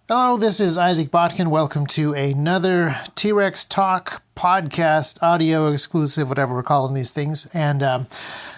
Hello, this is Isaac Botkin. Welcome to another T-Rex Talk podcast, audio exclusive, whatever we're calling these things. And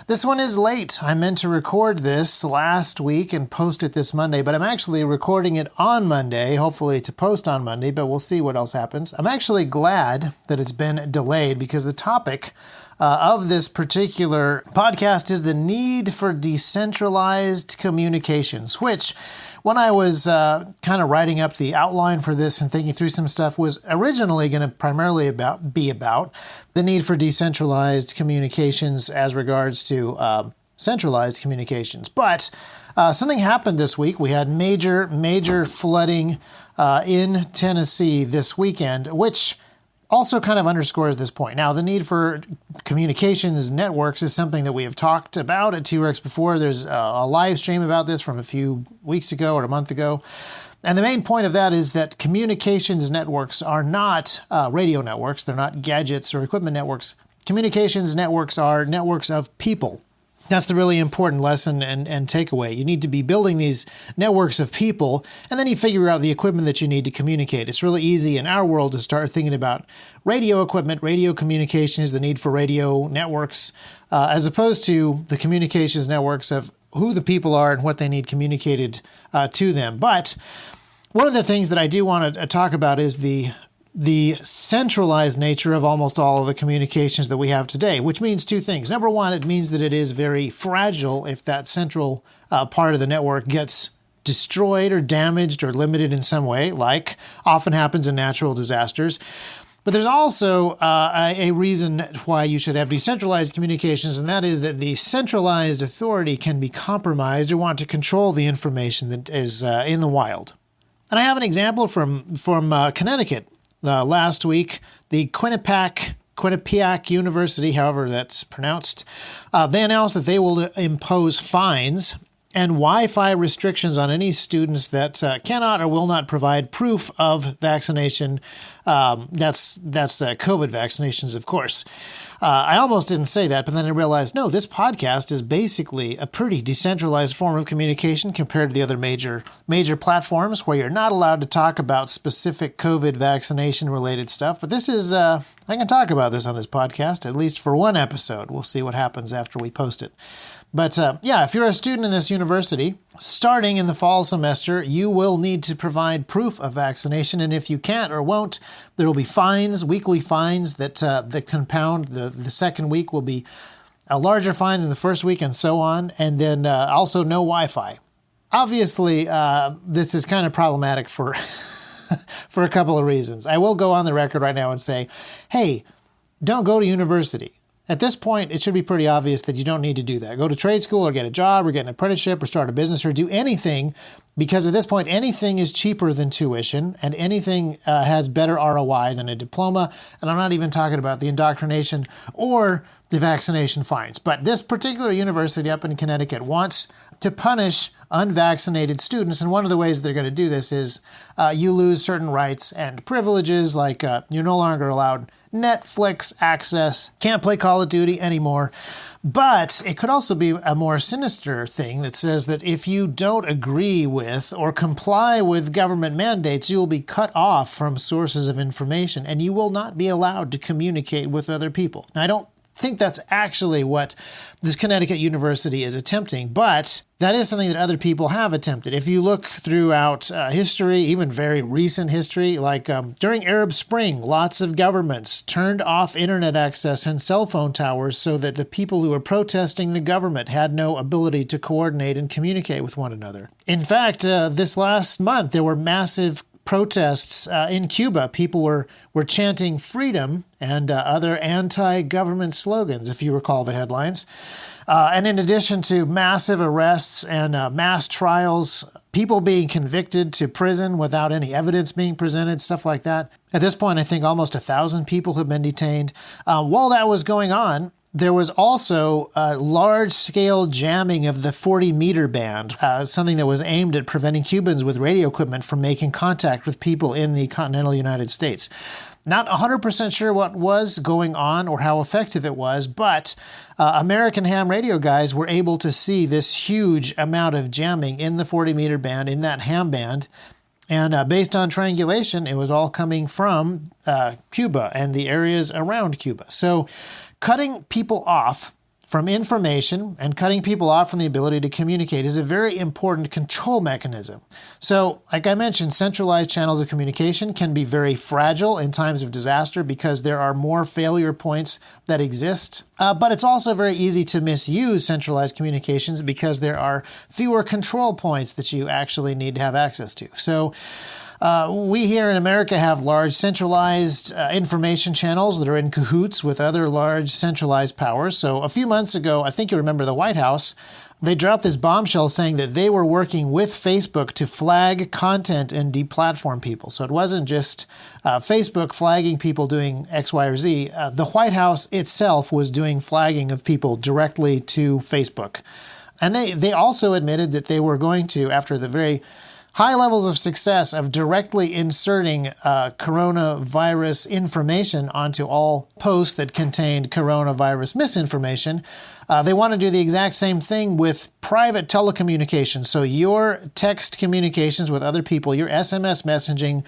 this one is late. I meant to record this last week and post it this Monday, but I'm actually recording it on Monday, hopefully to post on Monday, but we'll see what else happens. I'm actually glad that it's been delayed because the topic of this particular podcast is the need for decentralized communications, which when I was kind of writing up the outline for this and thinking through some stuff was originally going to primarily be about the need for decentralized communications as regards to centralized communications. But something happened this week. We had major flooding in Tennessee this weekend, which also kind of underscores this point. Now, the need for communications networks is something that we have talked about at T-Rex before. There's a live stream about this from a few weeks ago or a month ago. And the main point of that is that communications networks are not radio networks. They're not gadgets or equipment networks. Communications networks are networks of people. That's the really important lesson and takeaway. You need to be building these networks of people, and then you figure out the equipment that you need to communicate. It's really easy in our world to start thinking about radio equipment, radio communications, the need for radio networks, as opposed to the communications networks of who the people are and what they need communicated to them. But one of the things that I do want to talk about is the centralized nature of almost all of the communications that we have today, which means two things. Number one, it means that it is very fragile if that central part of the network gets destroyed or damaged or limited in some way, like often happens in natural disasters. But there's also a reason why you should have decentralized communications, and that is that the centralized authority can be compromised or want to control the information that is in the wild. And I have an example from Connecticut. Last week, the Quinnipiac University, however that's pronounced, they announced that they will impose fines and Wi-Fi restrictions on any students that cannot or will not provide proof of vaccination. That's COVID vaccinations, of course. I almost didn't say that, but then I realized, no, this podcast is basically a pretty decentralized form of communication compared to the other major platforms where you're not allowed to talk about specific COVID vaccination-related stuff. But this is, I can talk about this on this podcast, at least for one episode. We'll see what happens after we post it. But yeah, if you're a student in this university, starting in the fall semester, you will need to provide proof of vaccination. And if you can't or won't, there will be fines, weekly fines that compound. The second week will be a larger fine than the first week and so on. And then also no Wi-Fi. Obviously, this is kind of problematic for, for a couple of reasons. I will go on the record right now and say, hey, don't go to university. At this point, it should be pretty obvious that you don't need to do that. Go to trade school or get a job or get an apprenticeship or start a business or do anything, because at this point, anything is cheaper than tuition and anything has better ROI than a diploma. And I'm not even talking about the indoctrination or the vaccination fines. But this particular university up in Connecticut wants to punish unvaccinated students. And one of the ways they're going to do this is you lose certain rights and privileges, like you're no longer allowed Netflix access, can't play Call of Duty anymore. But it could also be a more sinister thing that says that if you don't agree with or comply with government mandates, you will be cut off from sources of information and you will not be allowed to communicate with other people. Now, I don't think that's actually what this Connecticut University is attempting, but that is something that other people have attempted. If you look throughout history, even very recent history, like during Arab Spring, lots of governments turned off internet access and cell phone towers so that the people who were protesting the government had no ability to coordinate and communicate with one another. In fact, this last month, there were massive protests in Cuba. People were chanting freedom and other anti-government slogans, if you recall the headlines. And in addition to massive arrests and mass trials, people being convicted to prison without any evidence being presented, stuff like that. At this point, I think almost 1,000 people have been detained. While that was going on, there was also a large-scale jamming of the 40-meter band, something that was aimed at preventing Cubans with radio equipment from making contact with people in the continental United States. Not 100% sure what was going on or how effective it was, but American ham radio guys were able to see this huge amount of jamming in the 40-meter band, in that ham band, And based on triangulation, it was all coming from Cuba and the areas around Cuba. So cutting people off from information and cutting people off from the ability to communicate is a very important control mechanism. So, like I mentioned, centralized channels of communication can be very fragile in times of disaster because there are more failure points that exist. But it's also very easy to misuse centralized communications because there are fewer control points that you actually need to have access to. So, we here in America have large centralized information channels that are in cahoots with other large centralized powers. So a few months ago, I think you remember the White House, they dropped this bombshell saying that they were working with Facebook to flag content and deplatform people. So it wasn't just Facebook flagging people doing X, Y, or Z. The White House itself was doing flagging of people directly to Facebook. And they also admitted that they were going to, after the very high levels of success of directly inserting coronavirus information onto all posts that contained coronavirus misinformation, they want to do the exact same thing with private telecommunications. So your text communications with other people, your SMS messaging,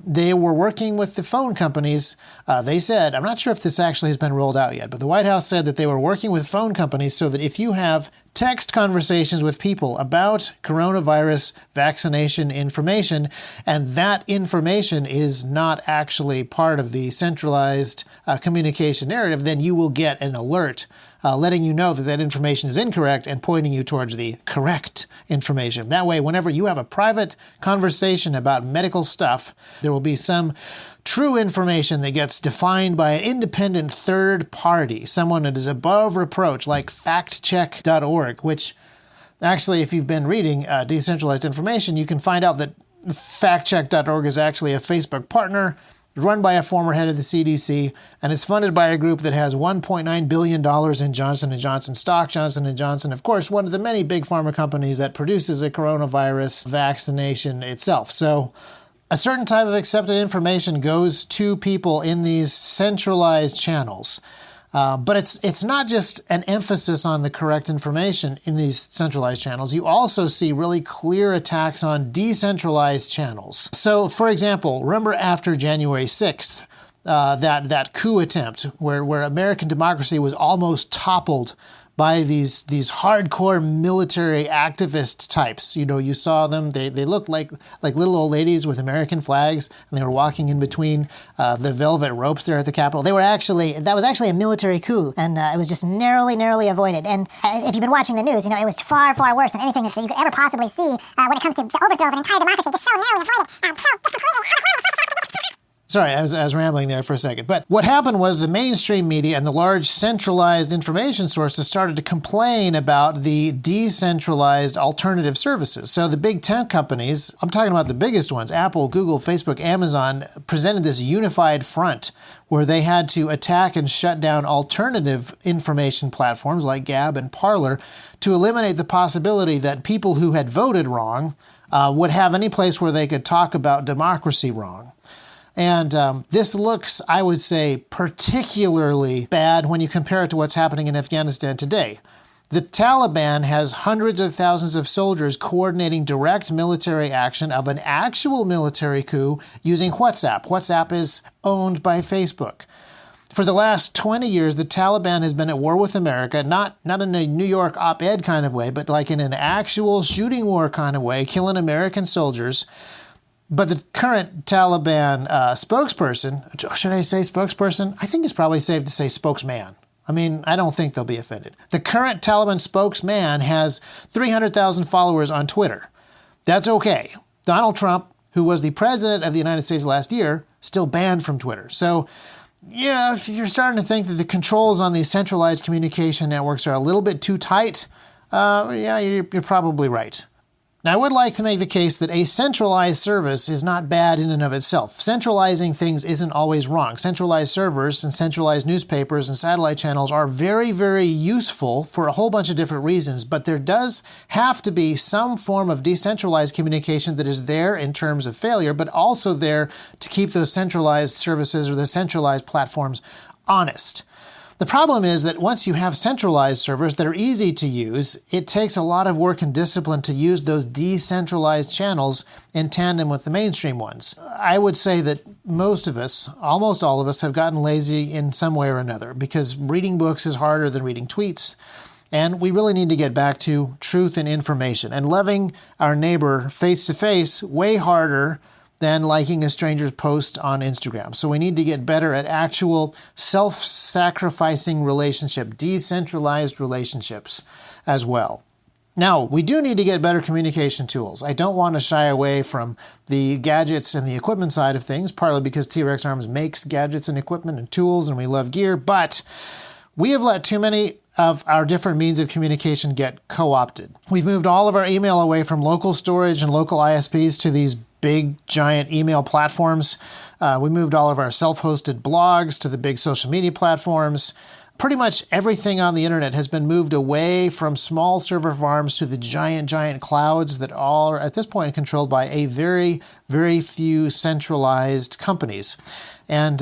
they were working with the phone companies. They said, I'm not sure if this actually has been rolled out yet, but the White House said that they were working with phone companies so that if you have text conversations with people about coronavirus vaccination information, and that information is not actually part of the centralized communication narrative, then you will get an alert letting you know that that information is incorrect and pointing you towards the correct information. That way, whenever you have a private conversation about medical stuff, there will be some true information that gets defined by an independent third party, someone that is above reproach, like factcheck.org, which actually, if you've been reading decentralized information, you can find out that factcheck.org is actually a Facebook partner run by a former head of the CDC, and is funded by a group that has $1.9 billion in Johnson & Johnson stock. Johnson & Johnson, of course, one of the many big pharma companies that produces a coronavirus vaccination itself. So a certain type of accepted information goes to people in these centralized channels. But it's not just an emphasis on the correct information in these centralized channels. You also see really clear attacks on decentralized channels. So, for example, remember after January 6th, that coup attempt where American democracy was almost toppled by these hardcore military activist types. You know, you saw them, they looked like little old ladies with American flags, and they were walking in between the velvet ropes there at the Capitol. That was actually a military coup, and it was just narrowly avoided. And if you've been watching the news, you know, it was far worse than anything that you could ever possibly see when it comes to the overthrow of an entire democracy, just so narrowly avoided. Sorry, I was rambling there for a second. But what happened was the mainstream media and the large centralized information sources started to complain about the decentralized alternative services. So the big tech companies, I'm talking about the biggest ones, Apple, Google, Facebook, Amazon, presented this unified front where they had to attack and shut down alternative information platforms like Gab and Parler to eliminate the possibility that people who had voted wrong would have any place where they could talk about democracy wrong. And this looks, I would say, particularly bad when you compare it to what's happening in Afghanistan today. The Taliban has hundreds of thousands of soldiers coordinating direct military action of an actual military coup using WhatsApp. WhatsApp is owned by Facebook. For the last 20 years, the Taliban has been at war with America, not in a New York op-ed kind of way, but like in an actual shooting war kind of way, killing American soldiers. But the current Taliban spokesperson, should I say spokesperson? I think it's probably safe to say spokesman. I mean, I don't think they'll be offended. The current Taliban spokesman has 300,000 followers on Twitter. That's okay. Donald Trump, who was the president of the United States last year, still banned from Twitter. So, yeah, if you're starting to think that the controls on these centralized communication networks are a little bit too tight, you're probably right. Now, I would like to make the case that a centralized service is not bad in and of itself. Centralizing things isn't always wrong. Centralized servers and centralized newspapers and satellite channels are very, very useful for a whole bunch of different reasons, but there does have to be some form of decentralized communication that is there in terms of failure, but also there to keep those centralized services or the centralized platforms honest. The problem is that once you have centralized servers that are easy to use, it takes a lot of work and discipline to use those decentralized channels in tandem with the mainstream ones. I would say that most of us, almost all of us, have gotten lazy in some way or another because reading books is harder than reading tweets. And we really need to get back to truth and information and loving our neighbor face to face way harder than liking a stranger's post on Instagram. So we need to get better at actual self-sacrificing relationship, decentralized relationships as well. Now, we do need to get better communication tools. I don't want to shy away from the gadgets and the equipment side of things, partly because T-Rex Arms makes gadgets and equipment and tools, and we love gear, but we have let too many of our different means of communication get co-opted. We've moved all of our email away from local storage and local ISPs to these big, giant email platforms. We moved all of our self-hosted blogs to the big social media platforms. Pretty much everything on the internet has been moved away from small server farms to the giant, giant clouds that all are at this point controlled by a very, very few centralized companies. And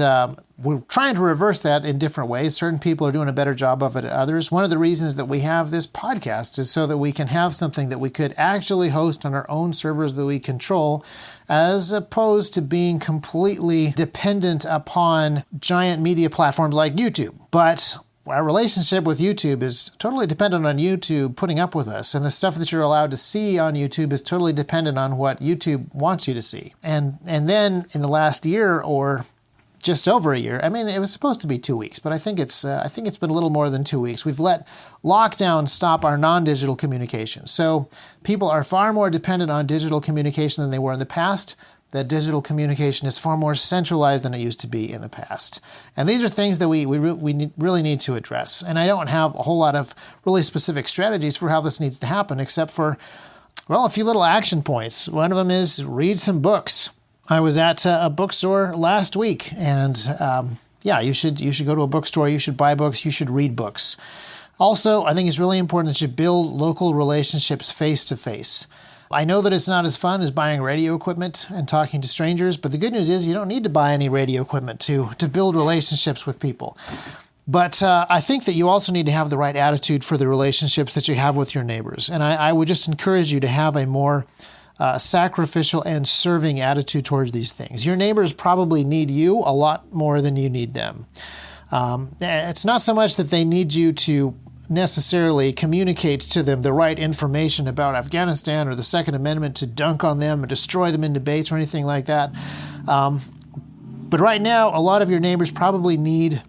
we're trying to reverse that in different ways. Certain people are doing a better job of it than others. One of the reasons that we have this podcast is so that we can have something that we could actually host on our own servers that we control, as opposed to being completely dependent upon giant media platforms like YouTube. But our relationship with YouTube is totally dependent on YouTube putting up with us, and the stuff that you're allowed to see on YouTube is totally dependent on what YouTube wants you to see. And then in the last year or just over a year, I mean, it was supposed to be 2 weeks, but I think it's been a little more than 2 weeks. We've let lockdown stop our non-digital communication. So people are far more dependent on digital communication than they were in the past. That digital communication is far more centralized than it used to be in the past. And these are things that we really need to address. And I don't have a whole lot of really specific strategies for how this needs to happen, except for, well, a few little action points. One of them is read some books. I was at a bookstore last week, and you should go to a bookstore, you should buy books, you should read books. Also, I think it's really important that you build local relationships face to face. I know that it's not as fun as buying radio equipment and talking to strangers, but the good news is you don't need to buy any radio equipment to build relationships with people. But I think that you also need to have the right attitude for the relationships that you have with your neighbors. And I would just encourage you to have a more sacrificial and serving attitude towards these things. Your neighbors probably need you a lot more than you need them. It's not so much that they need you to necessarily communicate to them the right information about Afghanistan or the Second Amendment to dunk on them or destroy them in debates or anything like that. But right now, a lot of your neighbors probably need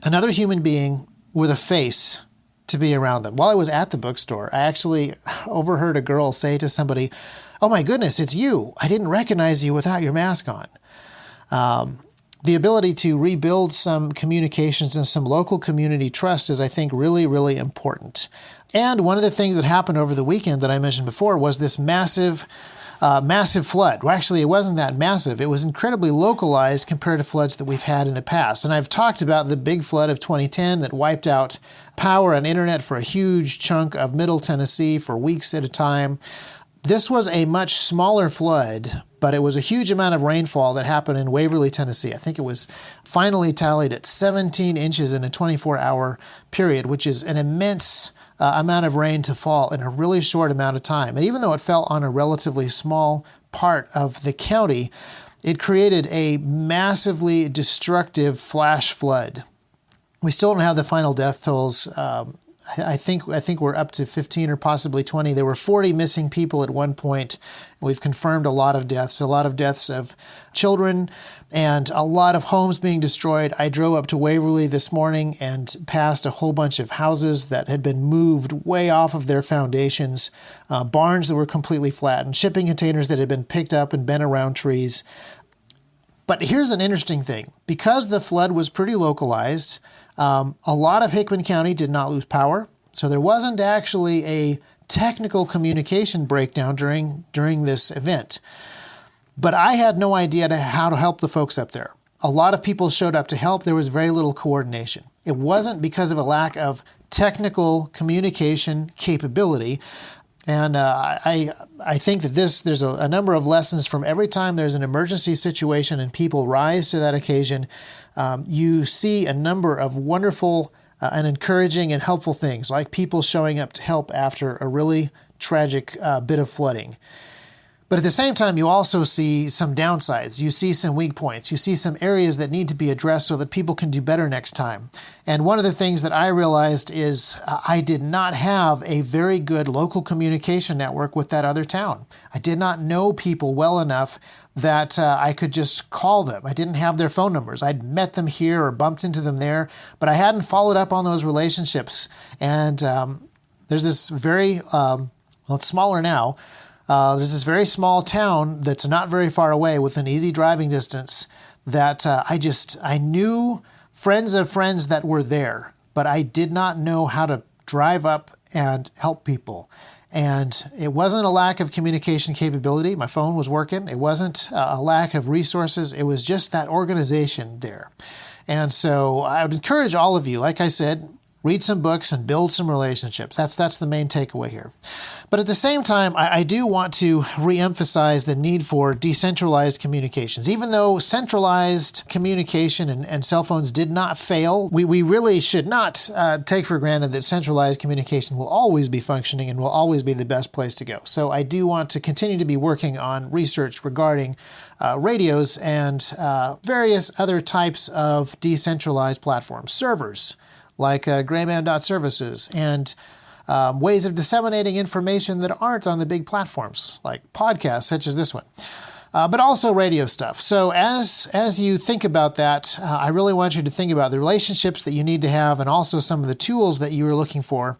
another human being with a face to be around them. While I was at the bookstore, I actually overheard a girl say to somebody, "Oh my goodness, it's you. I didn't recognize you without your mask on." The ability to rebuild some communications and some local community trust is, I think, really, really important. And one of the things that happened over the weekend that I mentioned before was this massive flood. Well, actually, it wasn't that massive. It was incredibly localized compared to floods that we've had in the past. And I've talked about the big flood of 2010 that wiped out power and internet for a huge chunk of Middle Tennessee for weeks at a time. This was a much smaller flood, but it was a huge amount of rainfall that happened in Waverly, Tennessee. I think it was finally tallied at 17 inches in a 24-hour period, which is an immense amount of rain to fall in a really short amount of time. And even though it fell on a relatively small part of the county, it created a massively destructive flash flood. We still don't have the final death tolls. I think we're up to 15 or possibly 20. There were 40 missing people at one point. We've confirmed a lot of deaths of children and a lot of homes being destroyed. I drove up to Waverly this morning and passed a whole bunch of houses that had been moved way off of their foundations, barns that were completely flattened, shipping containers that had been picked up and bent around trees. But here's an interesting thing. Because the flood was pretty localized, a lot of Hickman County did not lose power, so there wasn't actually a technical communication breakdown during this event. But I had no idea how to help the folks up there. A lot of people showed up to help. There was very little coordination. It wasn't because of a lack of technical communication capability. And I think that there's a number of lessons from every time there's an emergency situation and people rise to that occasion. You see a number of wonderful and encouraging and helpful things, like people showing up to help after a really tragic bit of flooding. But at the same time, you also see some downsides. You see some weak points. You see some areas that need to be addressed so that people can do better next time. And one of the things that I realized is I did not have a very good local communication network with that other town. I did not know people well enough that I could just call them. I didn't have their phone numbers. I'd met them here or bumped into them there, but I hadn't followed up on those relationships. And there's this very, well, it's smaller now. There's this very small town that's not very far away within easy driving distance that I knew friends of friends that were there, but I did not know how to drive up and help people. And it wasn't a lack of communication capability. My phone was working. It wasn't a lack of resources. It was just that organization there. And so I would encourage all of you, like I said, read some books and build some relationships. That's the main takeaway here. But at the same time, I do want to reemphasize the need for decentralized communications. Even though centralized communication and cell phones did not fail, we really should not take for granted that centralized communication will always be functioning and will always be the best place to go. So I do want to continue to be working on research regarding radios and various other types of decentralized platforms, servers, like grayman.services, and ways of disseminating information that aren't on the big platforms, like podcasts such as this one, but also radio stuff. So as you think about that, I really want you to think about the relationships that you need to have and also some of the tools that you are looking for.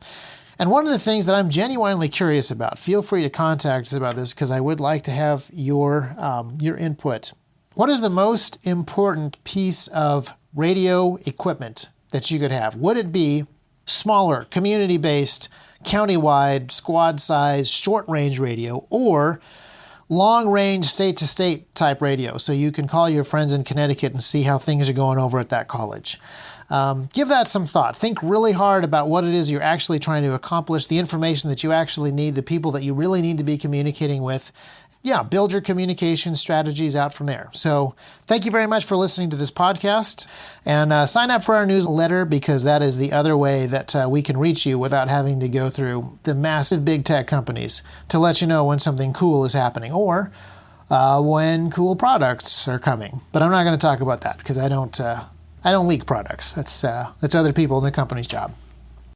And one of the things that I'm genuinely curious about, feel free to contact us about this because I would like to have your input. What is the most important piece of radio equipment that you could have? Would it be smaller, community-based, county-wide, squad-size, short-range radio, or long-range, state-to-state type radio, so you can call your friends in Connecticut and see how things are going over at that college? Give that some thought. Think really hard about what it is you're actually trying to accomplish, the information that you actually need, the people that you really need to be communicating with. Yeah, build your communication strategies out from there. So thank you very much for listening to this podcast, and sign up for our newsletter because that is the other way that we can reach you without having to go through the massive big tech companies to let you know when something cool is happening or when cool products are coming. But I'm not going to talk about that because I don't leak products. That's other people in the company's job.